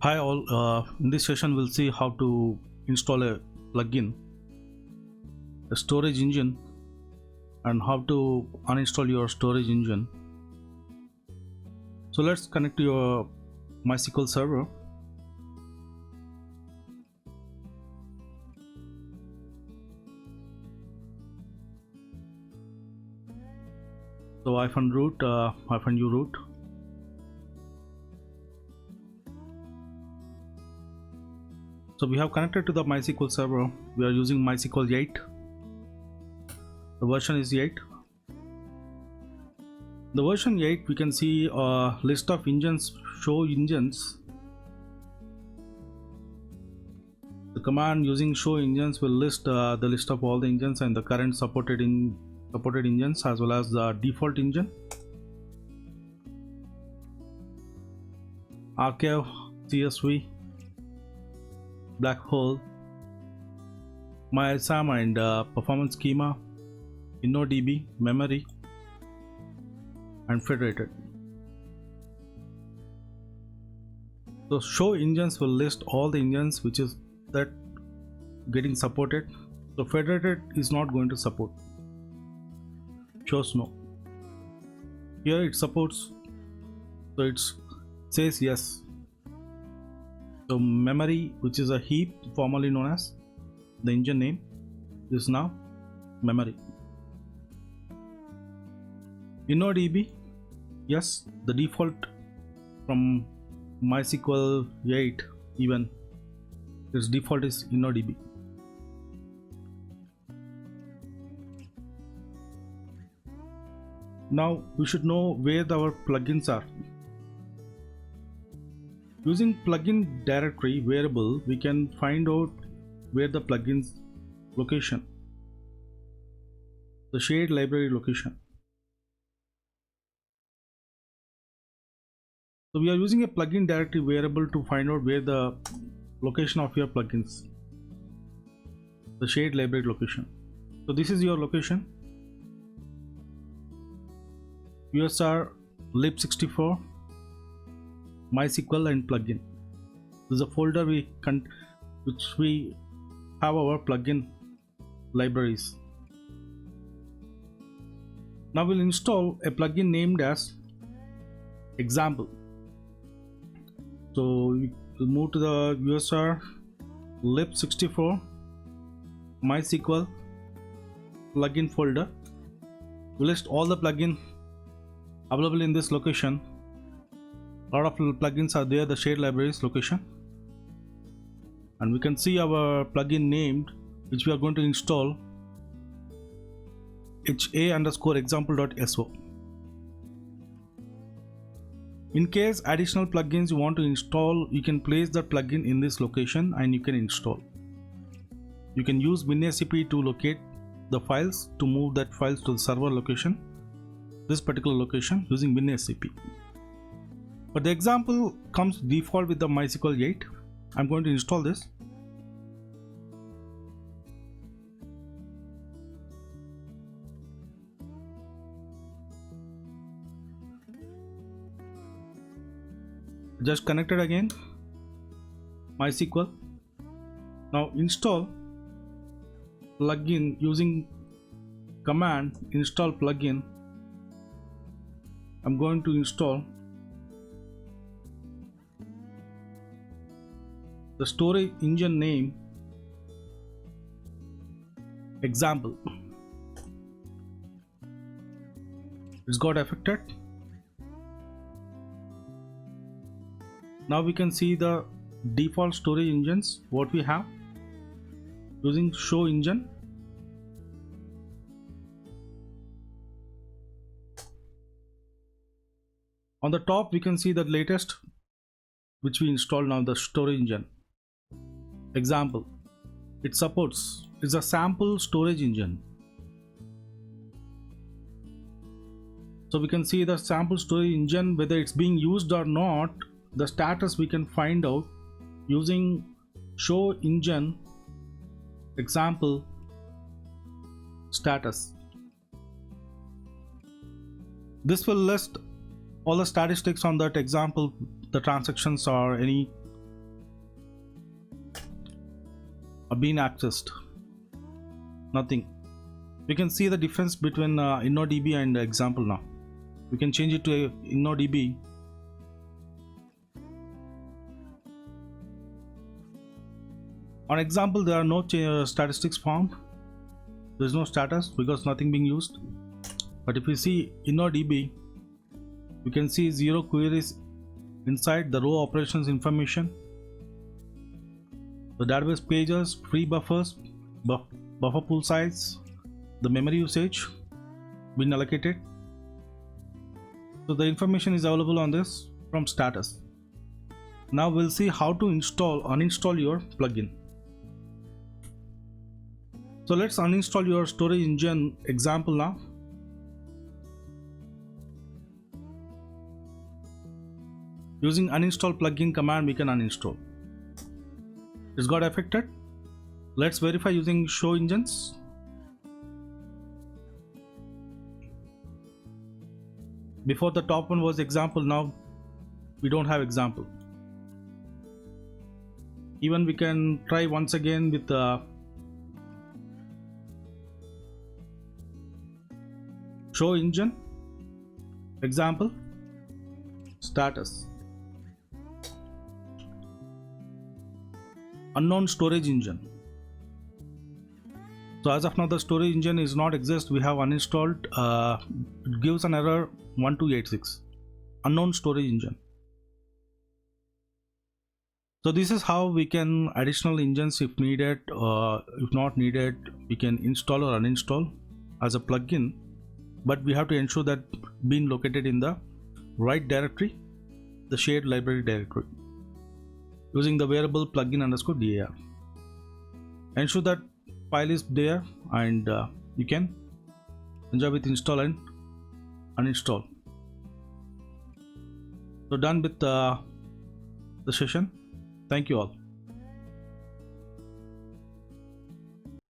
Hi all, in this session we'll see how to install a plugin, a storage engine, and how to uninstall your storage engine. So let's connect to your MySQL server. So -root, -u root. So we have connected to the MySQL server. We are using MySQL 8. The version is 8. The version 8, we can see a list of engines, show engines. The command using show engines will list the list of all the engines and the current supported engines as well as the default engine. Archive, CSV, black hole, MyISAM and performance schema, InnoDB, memory, and federated. So show engines will list all the engines which is that getting supported. So federated is not going to support. Shows no. Here it supports, so it says yes. So memory, which is a heap formerly known as the engine name, is now memory. InnoDB, yes, the default from MySQL 8 even its default is InnoDB. Now we should know where our plugins are. Using plugin directory variable, we can find out where the plugins location, the shared library location. So we are using a plugin directory variable to find out where the location of your plugins, the shared library location. So this is your location. USR lib64 MySQL and plugin. This is a folder which we have our plugin libraries. Now we'll install a plugin named as example. So we will move to the USR lib64 MySQL plugin folder. We list all the plugins available in this location. A lot of plugins are there, the shared libraries location, and we can see our plugin named which we are going to install, ha_example.so. In case additional plugins you want to install, you can place the plugin in this location and you can install. You can use WinSCP to locate the files, to move that files to the server location, this particular location, using WinSCP. But the example comes default with the MySQL 8. I'm going to install this. Just connected again, MySQL. Now install plugin using command install plugin. I'm going to install the storage engine name example. It's got affected. Now we can see the default storage engines what we have using show engine. On the top we can see the latest which we installed now, the storage engine example. It supports, is a sample storage engine. So we can see the sample storage engine, whether it's being used or not, the status we can find out using show engine example status. This will list all the statistics on that example, the transactions or any being accessed. Nothing. We can see the difference between InnoDB and example now. We can change it to InnoDB. On example, there are no statistics found. There is no status because nothing being used. But if we see InnoDB, we can see 0 queries inside the row operations information, the database pages, free buffers, buffer pool size, the memory usage been allocated. So the information is available on this from status. Now we'll see how to uninstall your plugin. So let's uninstall your storage engine example now. Using uninstall plugin command, we can uninstall. It's got affected. Let's verify using show engines. Before the top one was example, now we don't have example. Even we can try once again with the show engine example status. Unknown storage engine. So as of now the storage engine is not exist. We have uninstalled. It gives an error 1286. Unknown storage engine. So this is how we can additional engines if needed. If not needed, we can install or uninstall as a plugin. But we have to ensure that being located in the right directory, the shared library directory, using the variable plugin underscore dir. Ensure that file is there and you can enjoy with install and uninstall. So done with the session. Thank you all.